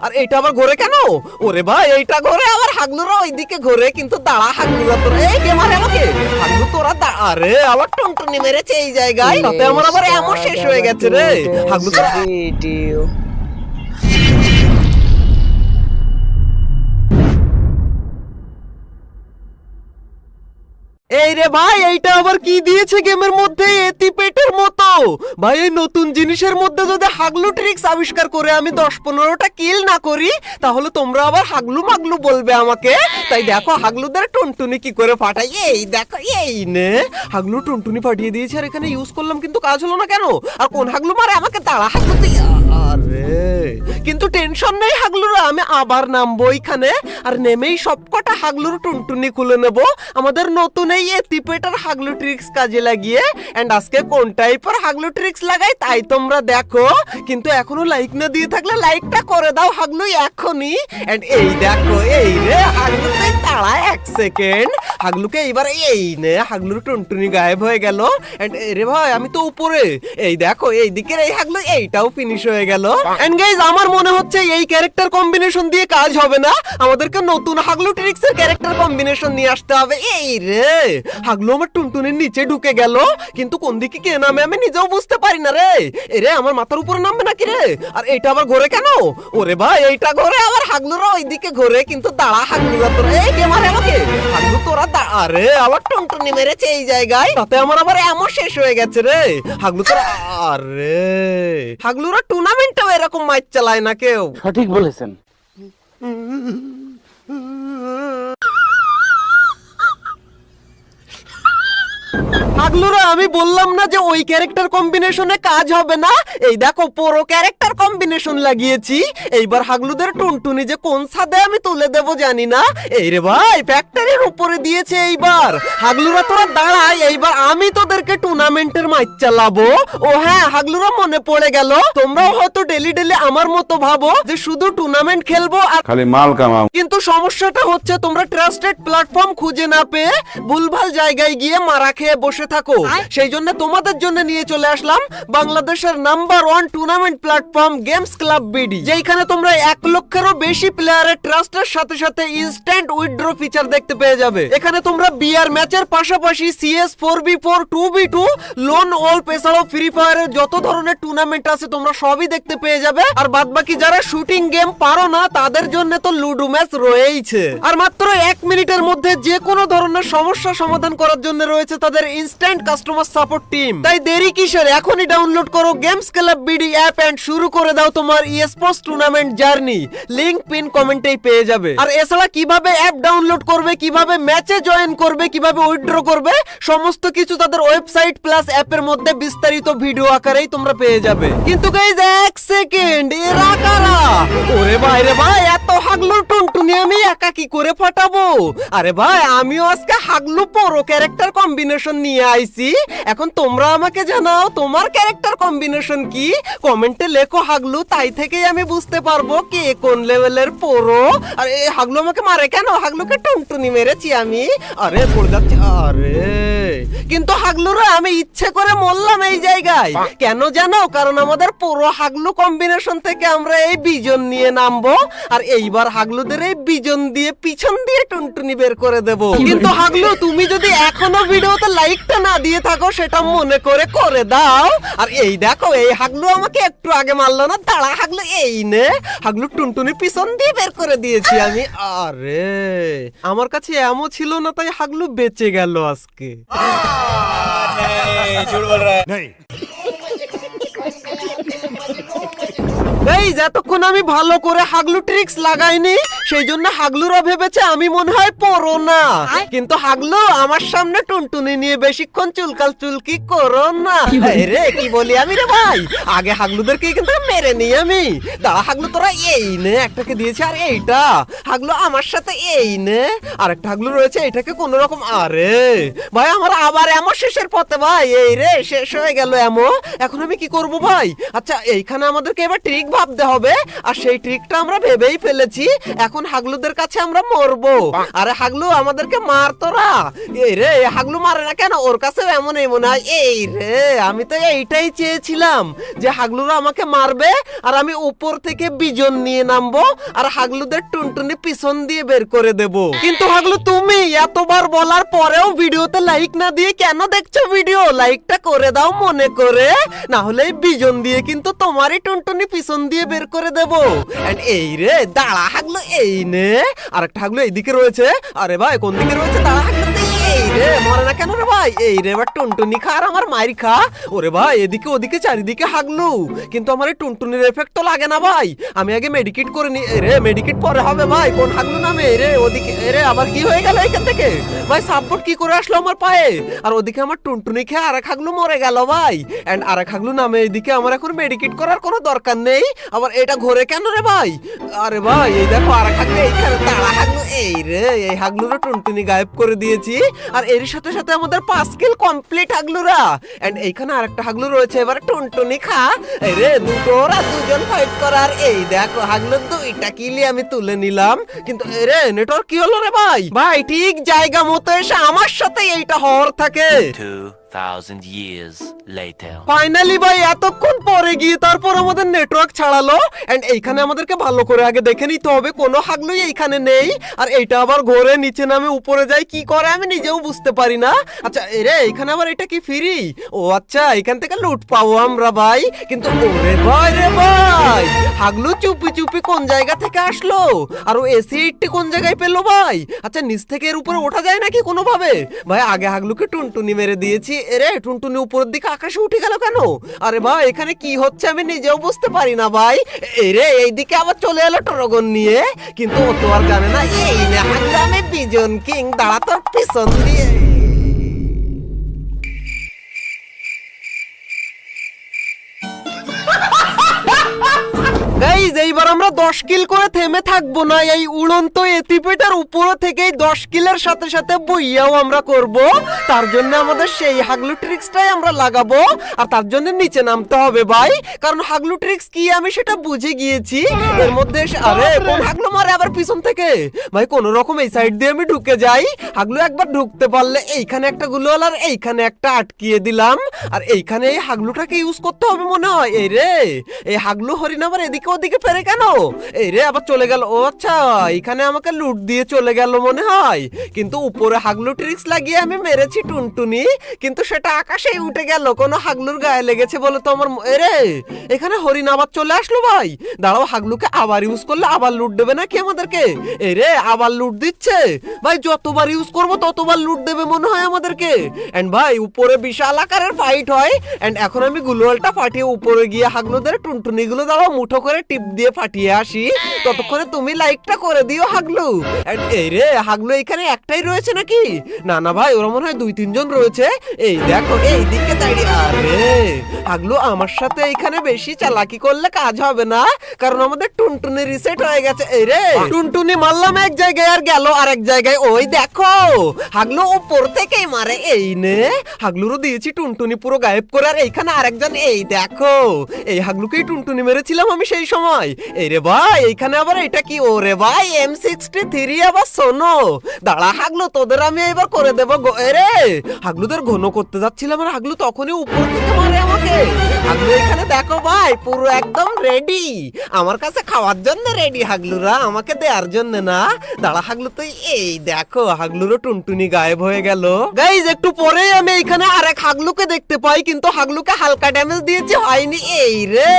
আর এইটা আবার ঘোরে কেন? ওরে ভাই এইটা ঘোরে, আবার হাগলুরা ওইদিকে ঘোরে, কিন্তু দাঁড়া হাগলুরা তোরা, এই কে মারে আমাকে? হাগলু তোরা আরে আবার টুনটুনি মেরেছে এই জায়গায়, তাতে আমার আবার এমন শেষ হয়ে গেছে রে। হাগলু তোরা ভিডিও এই রে ভাই, এইটা আবার কি দিয়েছে গেমের মধ্যে? এতি পেটের মতো ভাই, এই নতুন জিনিসের মধ্যে যদি হাগলু ট্রিক্স আবিষ্কার করে আমি 10-15টা কিল না করি, তাহলে তোমরা আবার হাগলু মাগলু বলবে আমাকে। তাই দেখো হাগলুদের টুনটুনি কি করে ফাটাই, এই দেখো, এই নে হাগলু টুনটুনি ফাটিয়ে দিয়েছে। আর এখানে ইউজ করলাম কিন্তু কাজ হলো না কেন? আর কোন হাগলু মারে আমাকে? দাঁড়া হাগলু তুই, আরে কিন্তু টেনশন নেই হাগলুরা, আমি আবার নামবো এখানে, আর নেমেই সবকটা হাগলুর টুনটুনি খুলে নেব আমাদের নতুন এই এতিপেটার হাগলু ট্রিক্স কাজে লাগিয়ে। এন্ড আজকে কোন টাইপের হাগলু ট্রিক্স লাগাই তাই তোমরা দেখো, কিন্তু এখনো লাইক না দিয়ে থাকলে লাইকটা করে দাও হাগলু এখনই। এন্ড এই দেখো, এই রে হাগলু তুই দাঁড়া 1 সেকেন্ড, হাগলুকে এইবার এই নে, হাগলুর টুনটুনি গায়েব হয়ে গেল। এন্ড রে ভাই আমি তো উপরে, এই দেখো এই দিকের এই হাগলু এইটাও ফিনিশ হয়ে গেল। এন্ড গাইস আমার মনে হচ্ছে এই ক্যারেক্টার কম্বিনেশন দিয়ে কাজ হবে না, আমাদেরকে নতুন হাগলু ট্রিক্স এর ক্যারেক্টার কম্বিনেশন নিয়ে আসতে হবে। এই রে হাগলু আমার টুনটুনির নিচে ঢুকে গেল, কিন্তু কোন দিকে কে নামে আমি নিজেও বুঝতে পারি না রে। এরে আমার মাথার উপরে নামবে নাকি রে? আর এইটা আবার ঘোরে কেন? ওরে ভাই এইটা ঘোরে, আবার হাগলুরা ওইদিকে ঘোরে, কিন্তু দাঁড়া হাগলুরা তোরা, এই কে মারে আমাকে? হাগলু তোরা আরে আবার টুনটুনি মেরেছে এই জায়গায়, তাতে আমার আবার এমন শেষ হয়ে গেছে রে। হাগলু তোরা, আরে হাগলুরা টুর্নামেন্টেও এরকম মাইক চালায় না কেউ। সঠিক বলেছেন। হাগলুরা আমি বললাম না যে ওই ক্যারেক্টার কম্বিনেশনে কাজ হবে না? এই দেখো পুরো ক্যারেক্টার কম্বিনেশন লাগিয়েছি, এইবার হাগলুদের টুনটুনি যে কোন ছাদে আমি তুলে দেব জানি না। এই রে ভাই ফ্যাক্টরির উপরে দিয়েছে এইবার। হাগলুরা তোরা দাঁড়ায়, এইবার আমি তোদেরকে টুর্নামেন্টের মাইক চালাবো। ও হ্যাঁ হাগলুরা মনে পড়ে গেল, তোমরাও হয়তো ডেলি ডেলি আমার মতো ভাবো যে শুধু টুর্নামেন্ট খেলবো আর খালি মাল কামাও, কিন্তু সমস্যাটা হচ্ছে তোমরা ট্রাস্টেড প্ল্যাটফর্ম খুঁজে না পেয়ে ভুলভাল জায়গায় গিয়ে মারা খেয়ে বসে থাকো। সেই জন্য তোমাদের জন্য নিয়ে চলে আসলাম বাংলাদেশের number 1 tournament platform games club BD, যেখানে তোমরা 1 লক্ষেরও বেশি প্লেয়ারের ট্রাস্টের সাথে সাথে ইনস্ট্যান্ট উইথড্র ফিচার দেখতে পেয়ে যাবে। এখানে তোমরা বিআর ম্যাচের পাশাপাশি সিএস 4v4 2v2 লোন ওল্প এছাড়াও ফ্রি ফায়ারের যত ধরনের টুর্নামেন্ট আছে তোমরা সবই দেখতে পেয়ে যাবে। আর বাদবাকি যারা শুটিং গেম পারো না তাদের জন্য তো লুডো ম্যাচ রয়েইছে। আর মাত্র 1 মিনিটের মধ্যে যে কোনো ধরনের সমস্যা সমাধান করার জন্য রয়েছে তাদের ইনস্ট্যান্ট কাস্টমার সাপোর্ট টিম। তাই দেরি কিসের, এখনই ডাউনলোড করো games club BD app and শুরু করে দাও তোমার esports tournament journey. Link pin কমেন্টেই পেয়ে যাবে। আর এছাড়া কিভাবে অ্যাপ ডাউনলোড করবে, কিভাবে ম্যাচে জয়েন করবে, কিভাবে উইথড্র করবে, সমস্ত কিছু তাদের ওয়েবসাইট প্লাস অ্যাপের মধ্যে বিস্তারিত ভিডিও আকারেই তোমরা পেয়ে যাবে। কিন্তু গাইস 1 সেকেন্ড, এরা কারা? ওরে ভাই রে ভাই, এত হাগলুর টুনটুনি আমি একা কি করে ফাটাবো? আরে ভাই আমিও আজকে হাগলু পুরো ক্যারেক্টার কম্বিনেশন নিয়ে আইছি। এখন তোমরা আমাকে জানাও তোমার ক্যারেক্টার কম্বিনেশন কি, কমেন্টে লেখো হাগলু, তাই থেকেই আমি বুঝতে পারবো কে কোন লেভেলের পুরো। আর এই হাগলু আমাকে মারে কেন? হাগলুকে টুনটুনি মেরেছি আমি, আরে পড়ে যাচ্ছে। আরে কিন্তু হাগলুরা আমি ইচ্ছে করে মরলাম এই জায়গায়, কেন জানো? কারণ আমাদের পুরো হাগলু কম্বিনেশন থেকে আমরা এই বিজন নিয়ে নামবো, আর এইবার হাগলুদের এই বিজন দিয়ে পিছন দিয়ে টুনটুনি বের করে দেব। কিন্তু হাগলু তুমি যদি এখনো ভিডিওতে লাইকটা না দিয়ে থাকো সেটা মনে করে দাও। আর এই দেখো এই হাগলু আমাকে একটু আগে মারলো না, দাঁড়া হাগলু, এই নে হাগলু টুনটুনি পিছন দিয়ে বের করে দিয়েছি আমি। আরে আমার কাছে এমন ছিল না তাই হাগলু বেঁচে গেল আজকে। এই যতক্ষণ আমি ভালো করে হাগলু ট্রিক্স লাগাইনি সেই জন্য হাগলুরা ভেবেছে আমি মনে হয় পড়ো না, কিন্তু হাগলু আমার সামনে টুনটুনি নিয়ে বেশিক্ষণ চুলকাল চুলকি করো না। রে কি বলি আমি রে ভাই, আগে হাগলুদেরকে কিন্তু মেরে নি আমি। দাঁড়া হাগলু তোরা, এই নে একটাকে দিয়েছে, আর এইটা হাগলু আমার সাথে এই নে, আর একটা হাগলু রয়েছে এটাকে কোন রকম। আরে ভাই আমার আবার এমন শেষের পথে ভাই, এই রে শেষ হয়ে গেল এমন। এখন আমি কি করব ভাই? আচ্ছা এইখানে আমাদেরকে এবার ট্রিক ভাবতে হবে, আর সেই ট্রিকটা আমরা ভেবেই ফেলেছি। এখন হাগলুদের কাছে আমরা মরবো। আরে হাগলু আমাদেরকে মার তোরা। এই রে হাগলু মারে না কেন? ওর কাছে এমনই মনে হয়। এই রে আমি তো এইটাই চেয়েছিলাম যে হাগলুরা আমাকে মারবে আর আমি উপর থেকে বিজন নিয়ে নামবো আর হাগলুদের টুনটুনি পিছন দিয়ে বের করে দেব। কিন্তু হাগলু তুমি এতবার বলার পরেও ভিডিওতে লাইক না দিয়ে কেন দেখছো ভিডিও? লাইকটা করে দাও মনে করে, না হলে বিজন দিয়ে কিন্তু তোমারই টুনটুনি পিছন দিয়ে বের করে দেব। এন্ড এই রে দাঁড়া হাগলু, এই নে আরেকটা হাগলু এইদিকে রয়েছে। আরে ভাই কোন দিকে রয়েছে? দাঁড়া হাগলু, এই রে মরে না কেন রে ভাই? এই রে এবার টুনটুনি খা আর আমার মাইর খা। ওরে ভাই এদিকে ওদিকে চারিদিকে হাগলু, কিন্তু আমার এই টুনটুনির এফেক্ট তো লাগে না ভাই। আমি আগে মেডিকেট করে নি। রে মেডিকেট পরে হবে ভাই। কোন হাগলু নামে? রে ওদিকে। রে আবার কি হয়ে গেল এখান থেকে? ভাই সাপোর্ট কি করে আসলো আমার পায়ে? আর ওদিকে আমার টুনটুনি খেয়ে আরেক হাগলু মরে গেল ভাই। এন্ড আরেক হাগলু নামে এদিকে আমার এখন মেডিকেট করার কোনো দরকার নেই। আবার এটা ঘোরে কেন রে ভাই? আরে ভাই এই দেখো আরেক হাগলু এইখানে। দাঁড়া হাগলু, এই রে এই হাগলুরও টুনটুনি গায়েব করে দিয়েছি। আর এর সাথে সাথে আমাদের 5 কিল কমপ্লিট হাগলুরা। এন্ড এইখানে আরেকটা হাগলু রয়েছে। এবার টুনটুনি খা। এই রে দুটোরা দুজন ফাইট করার। এই দেখো হাগলুর 2টা কিলই আমি তুলে নিলাম। কিন্তু রে নেটওয়ার্ক কি হলো রে ভাই? ভাই ঠিক জায়গা মতো এসে আমার সাথে এইটা হওয়ার থাকে। 2000 years later. ফাইনালি ভাই এতক্ষণ পরে গিয়ে তারপর আমাদের নেটওয়ার্ক ছাড়ালো। এন্ড এইখানে আমাদেরকে ভালো করে আগে দেখে নিতে হবে কোনো হাগলুই এইখানে নেই। আর এইটা আবার ঘুরে নিচে নামে উপরে যায়, কি করে আমি নিজেও বুঝতে পারি না। আচ্ছা রে এখানে আবার এটা কি ফ্রি? ও আচ্ছা এখান থেকে লুট পাবো আমরা ভাই। কিন্তু ওরে ভাই রে ভাই হাগলু চুপি চুপি কোন জায়গা থেকে আসলো? আর ও এসি-80 কোন জায়গায় পেলো ভাই? আচ্ছা নিচ থেকে এর উপরে ওঠা যায় নাকি কোনো ভাবে? ভাই আগে হাগলুকে টুনটুনি মেরে দিয়েছি। এরে টুনটুনি উপরের দিকে আকাশে উঠে গেল কেন? আরে ভাই এখানে কি হচ্ছে আমি নিজেও বুঝতে পারি না ভাই। এরে এইদিকে আবার চলে এলো টরগন নিয়ে, কিন্তু ও তো আর জানে না এই না হাগলু আমি বিজন কিং। দাঁড়া তোর পিছন দিয়ে। গাইজ এইবার আমরা 10 কিল করে থেমে থাকবো না। এই উড়ন্ত এতিপেটার উপরে থেকেই 10 কিলের সাথে সাথে বইয়াও আমরা করব। তার জন্য আমাদের সেই হাগলু ট্রিক্সটাই আমরা লাগাবো। আর তার জন্য নিচে নামতে হবে ভাই, কারণ হাগলু ট্রিক্স কি আমি সেটা বুঝে গিয়েছি। এর মধ্যে আরে কোন হাগলু মারে আবার পিছন থেকে? ভাই কোন রকম এই সাইড দিয়ে আমি ঢুকে যাই। হাগলু একবার ঢুকতে পারলে এইখানে একটা গুলোল আর এইখানে একটা আটকিয়ে দিলাম। আর এইখানে এই হাগলুটাকে ইউজ করতে হবে মনে হয়। এই রে এই হাগলু হরিণ আবার এদিকে ওদিকে ফেরে কেন? এই রে আবার চলে গেল। ও আচ্ছা এখানে আমাকে লুট দিয়ে চলে গেল মনে হয়। কিন্তু উপরে হাগলু ট্রিক্স লাগিয়ে আমি মেরেছি টুনটুনি, কিন্তু সেটা আকাশেই উঠে গেল। কোন হাগলুর গায়ে লেগেছে বলে তো আমার। এরে এখানে হরিণ আবার চলে আসলো ভাই। দাঁড়াও হাগলুকে আবার ইউজ করলে আবার লুট দেবে নাকি আমাদেরকে? এই রে আবার লুট দিচ্ছে ভাই। যতবার ইউজ করবো ততবার লুট দেবে মনে হয় আমাদেরকে। এন্ড ভাই উপরে বিশাল আকারের ফাইট হয়। এন্ড এখন আমি গুলোয়ালটা ফাটিয়ে উপরে গিয়ে হাগলুদের টুনটুনি গুলো দাঁড়াও মুঠো করে টিপ দিয়ে ফাটিয়ে আসি। ততক্ষণে তুমি লাইকটা করে দিও হাগলু। এই রে হাগলু এখানে একটাই রয়েছে নাকি? না না ভাই ওরা মনে হয় 2-3 জন রয়েছে। এই দেখো এই দিকে দাঁড়িয়ে। আরে হাগলু আমার সাথে এখানে বেশি চালাকি করলে কাজ হবে না, কারণ আমাদের টুনটুনি রিসেট হয়ে গেছে। এই রে টুনটুনি মারলাম এক জায়গায় আর গেল আরেক জায়গায়। ওই দেখো হাগলু উপর থেকেই মারে। এই নে হাগলুরও দিয়েছি টুনটুনি পুরো গায়েব করে। আর এইখানে আরেকজন। এই দেখো এই হাগলুকেই টুনটুনি মেরেছিলাম আমি সেই সময়। এই রে ভাই এইখানে আবার এটা কি? ওরে ভাই M63 আবার শোনো। দাঁড়া হাগলু তোদের আমি এবার করে দেবো। রে হাগলুদের ঘন করতে যাচ্ছিলাম আর হাগলু তখনই উপর থেকে মারে আমাকে। হাগলু এখানে দেখো ভাই পুরো একদম রেডি, আমার কাছে খাওয়ার জন্য রেডি হাগলুরা, আমাকে দেওয়ার জন্য না। দাঁড়া হাগলু তুই। এই দেখো হাগলুরও টুনটুনি গায়েব হয়ে গেল। গাইজ একটু পরেই আমি এখানে আরেক হাগলুকে দেখতে পাই, কিন্তু হাগলুকে হালকা ড্যামেজ দিয়েছি, হয়নি। এই রে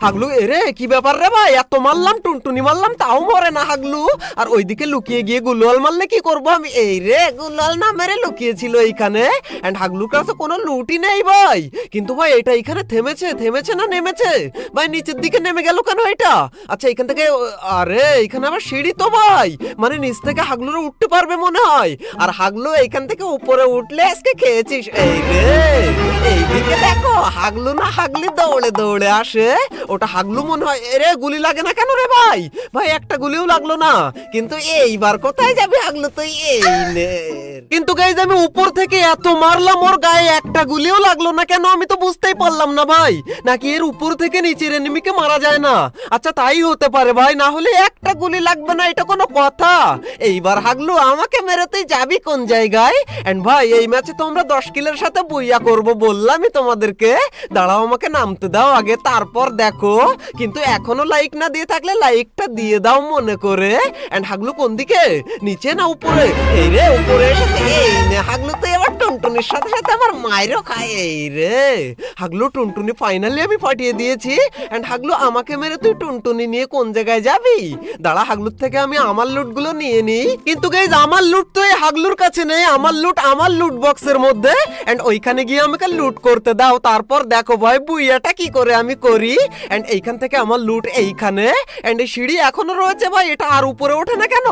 হাগলু এরে কি ব্যাপার রে ভাই? এত মারলাম টুনটুনি মারলাম তাও মরে না হাগলু। আর ওইদিকে লুকিয়ে গিয়ে গুলোয়াল মারলে কি করবো আমি? এই রে গুলোয়াল না মেরে লুকিয়েছিল এইখানে। এন্ড হাগলুর কাছে কোনো লুটই নেই ভাই। কিন্তু ভাই এটা এখানে থেমেছে না নেমেছে? ভাই নিচের দিকে নেমে গেল কেন এটা? আচ্ছা এখান থেকে। আরে এখানে আবার সিঁড়ি তো ভাই, মানে নিচ থেকে হাগলুরা উঠতে পারবে মনে হয়। আর হাগলু এইখান থেকে উপরে উঠলে আজকে খেয়েছিস। এই রে এইদিকে দেখো হাগলু না হাগলি দৌড়ে দৌড়ে আসে। ওটা হাগলু মনে হয়। এরে গুলি লাগে না কেন রে ভাই? ভাই একটা গুলিও লাগলো না। কিন্তু এইবার কোথায় যাবে হাগলু তুই? এই নে কিন্তু গাইজ আমি উপর থেকে এত মারলাম, ওর গায়ে একটা গুলিও লাগলো না কেন, আমি তো বুঝতেই পারলাম না ভাই। নাকি এর উপর থেকে নিচের এনিমিকে মারা যায় না? আচ্ছা তাই হতে পারে ভাই, না হলে একটা গুলি লাগবে না, এটা কোনো কথা? এইবার হাগলু আমাকে মেরে তুই যাবি কোন জায়গায়? এন্ড ভাই এই ম্যাচে তো আমরা 10 কিলের সাথে বুইয়া করব বললামই তোমাদেরকে। দাঁড়াও আমাকে নামতে দাও আগে, তারপর দেখো। কিন্তু এখনো লাইক না দিয়ে থাকলে লাইকটা দিয়ে দাও মনে করে। এন্ড হাগলু কোন দিকে, নিচে না উপরে? এই রে উপরে এসেছে। এই নে হাগলু তো এবার টুনটুনির সাথে সাথে আমার মাইরও খায়। এই রে হাগলু টুনটুনি ফাইনালি আমি পাঠিয়ে দিয়েছি। এন্ড হাগলু আমাকে মেরে তুই টুনটুনি নিয়ে কোন জায়গায় যাবি? দাঁড়া হাগলুর থেকে আমি আমার লুট গুলো নিয়ে নিই। কিন্তু গাইজ আমার লুট তো এই হাগলুর কাছে নেই, আমার লুট বক্সের মধ্যে। এন্ড ওইখানে গিয়ে আমাকে লুট করতে দাও, তারপর দেখো ভাই বুইয়াটা কি করে আমি করি। এন্ড এইখান থেকে আমার লুট এইখানে। এন্ড এই সিঁড়ি এখনো রয়েছে ভাই, এটা আর উপরে ওঠে না কেন?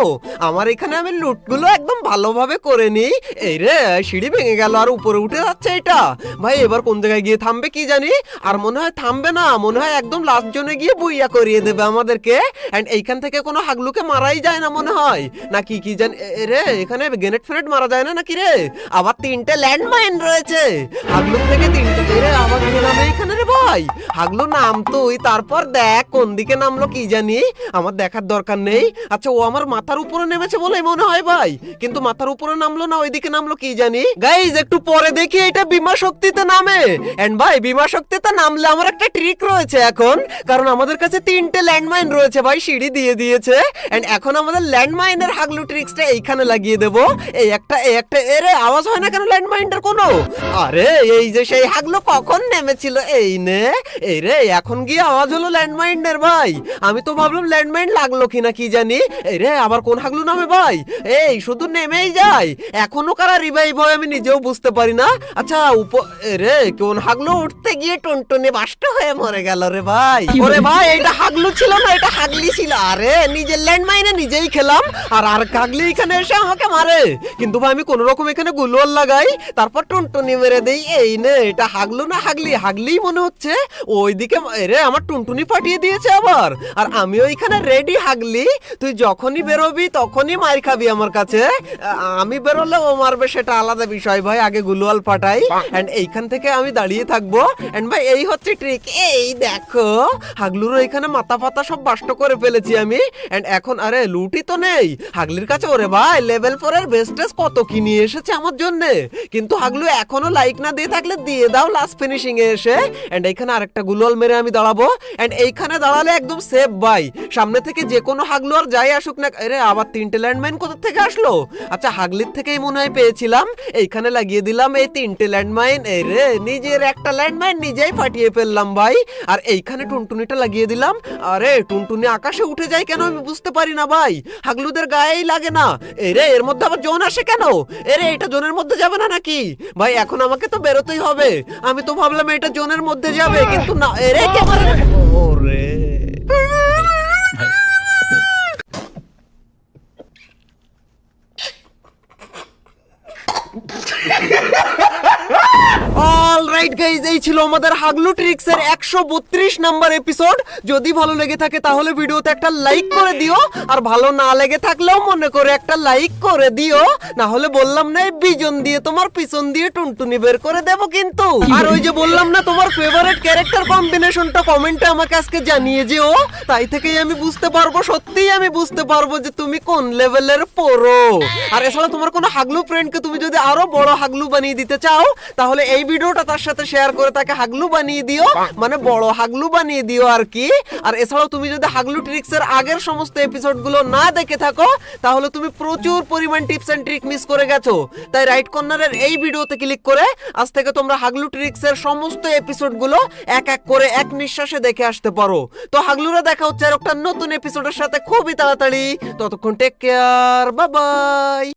আমার এখানে আমি লুট গুলো একদম ভালোভাবে করে নিই। এই রে সিঁড়ি ভেঙে গেল আর উপরে উঠে যাচ্ছে এটা। ভাই এবার কোন জায়গায় গিয়ে থামবে কি জানি, আর মনে হয় থামবে না, মনে হয় একদম লাস্ট জোনে গিয়ে বুইয়া করিয়ে দেবে আমাদেরকে। এন্ড এইখান থেকে কোনো হাগলুকে মারাই যায় না মনে হয়, নাকি কি জানি। রে এখানে গ্রেনেড ফ্রেনেড মারা যায় না নাকি রে? আবার 3টে ল্যান্ডমাইন রয়েছে হাগলুর থেকে 3টে। রে আবার কি নামে এখানে রে ভাই? হাগলু নাম তুই, তারপর দেখ কোন দিকে নামলো কি জানি, আমার দেখার দরকার নেই। আচ্ছা ও আমার মাথার উপরে নেমেছে বলে মনে হয় ভাই, কিন্তু মাথার উপরে নামলো না, ওইদিকে নামলো কি জানি। গাইজ একটু পরে দেখি এটা বিমা শক্তিতে নামে। এন্ড ভাই বিমা শক্তিতে নামলে আমার একটা ট্রিক রয়েছে এখন, কারণ আমাদের কাছে 3টে ল্যান্ডমাইন রয়েছে ভাই, সিঁড়ি দিয়ে দিয়েছে। এন্ড এখন আমাদের ল্যান্ডমাইনের হাগলু ট্রিক্সটা এইখানে লাগিয়ে দেবো। এই একটা এরে আওয়াজ হয় না কেন ল্যান্ডমাইনটার কোনো? আরে এই যে সেই হাগলু কখন নেমেছিল। এই নে এই রে এখন গিয়ে আওয়াজ হলো ল্যান্ডমাইনের ভাই। আমি তো ভাবলাম ল্যান্ডমাইন লাগলো কিনা কি জানি। এই রে আবার কোন হাগলু নামে ভাই? এই শুধু নেমেই যায়, এখনো কারা রিভাইভ হয় আমি নিজেও বুঝতে পারি না। আচ্ছা রে কোন হাগলু উঠতে গিয়ে টুনটুনি বাস্ট হয়ে মরে গেল রে ভাই। ওরে ভাই এটা হাগলু ছিল না, এটা হাগলি ছিল। আরে নিজের ল্যান্ডমাইনে নিজেই খেলাম, আর হাগলি এখানে এসে আমাকে মারে। কিন্তু ভাই আমি কোন রকম এখানে গুলোল লাগাই, তারপর টুনটুনি মেরে দেই। এই নে এটা হাগলু না হাগলি, হাগলি মনে হচ্ছে। ওইদিকে রে আমার টুনটুনি পাঠিয়ে দিয়েছে আবার, আর আমিও এখানে রেডি হাগলি। তুই যখনই বেরোবি তখনই মার খাবি আমার কাছে। আমি বেরোলে ও মারবে সেটা আলাদা বিষয় ভাই, আগে গুলোয়াল পাঠাই। এন্ড এইখান থেকে আমি দাঁড়িয়ে থাকবো। এন্ড ভাই এই হচ্ছে ট্রিক। এই দেখো হাগলুরও এখানে মাথা ফাতা সব বাস্ট করে ফেলেছি আমি। এন্ড এখন আরে লুটি তো নেই হাগলির কাছে। ওরে ভাই লেভেল 4 এর বেস্টেস কত কি নিয়ে এসেছে আমার জন্য। কিন্তু হাগলু এখনো লাইক না দিয়ে থাকলে দিয়ে দাও লাস্ট ফিনিশিং এ এসে। এন্ড এইখানে আরেকটা গুলোয়াল মেরে আমি দাঁড়াবো। এন্ড এইখানে দাঁড়ালে একদম সেফ ভাই, সামনে থেকে যে কোনো হাগলু আর যাই আসুক না। আরে আবার 3টে ল্যান্ডমাইন কোথা থেকে আসলো? আচ্ছা হাগলির থেকেই মনে হয় পেয়েছিলাম। এইখানে লাগিয়ে দিলাম এই 3টে ল্যান্ডমাইন। এই রে নিজের একটা ল্যান্ডমাইন নিজেই ফাটিয়ে ফেললাম ভাই। আর এইখানে টুনটুনিটা লাগিয়ে দিলাম। আরে টুনটুনি আকাশে উঠে যায় কেন আমি বুঝতে পারি না ভাই, হাগলুদের গায়েই লাগে না। এই রে এর মধ্যে আবার জোন আসে কেন? এরে এটা জোনের মধ্যে যাবে না নাকি ভাই? এখন আমাকে তো বেরোতেই হবে। আমি তো ভাবলাম এটা জোনের মধ্যে যাবে, কিন্তু না। এরে কে মারে? ওরে অলরাইট গাইজ এই ছিল আমাদের হাগলু ট্রিক্স এর 132 নাম্বার এপিসোড। যদি ভালো লেগে থাকে তাহলে ভিডিওতে একটা লাইক করে দিও, আর ভালো না লেগে থাকলেও মনে করে একটা লাইক করে দিও, না হলে বললাম না এই বিজন দিয়ে তোমার পিছন দিয়ে টুনটুনি বের করে দেব কিন্তু। আর ওই যে বললাম না তোমার ফেভারিট ক্যারেক্টার কম্বিনেশনটা কমেন্টে আমাকে আজকে জানিয়ে যেও, তাই থেকেই আমি বুঝতে পারবো, সত্যিই আমি বুঝতে পারবো যে তুমি কোন লেভেলের প্রো। আর এছাড়া তোমার কোনো হাগলু ফ্রেন্ডকে তুমি যদি আরো বড় হাগলু বানিয়ে দিতে চাও তাহলে এই ভিডিওটা তার সাথে শেয়ার করে তাকে হাগলু বানিয়ে দিও, মানে বড় হাগলু বানিয়ে দিও আর কি। আর এছাড়াও তুমি যদি হাগলু ট্রিক্স এর আগের সমস্ত এপিসোড গুলো না দেখে থাকো তাহলে তুমি প্রচুর পরিমাণ টিপস এন্ড ট্রিক মিস করে গেছো। তাই রাইট কর্নারের এই ভিডিওতে ক্লিক করে আজ থেকে তোমরা হাগলু ট্রিক্স এর সমস্ত এপিসোড গুলো এক এক করে এক নিঃশ্বাসে দেখে আসতে পারো। তো হাগলুরা দেখা হচ্ছে আর একটা নতুন এপিসোডের সাথে খুবই তাড়াতাড়ি। ততক্ষণ টেক কেয়ার, বাই বাই।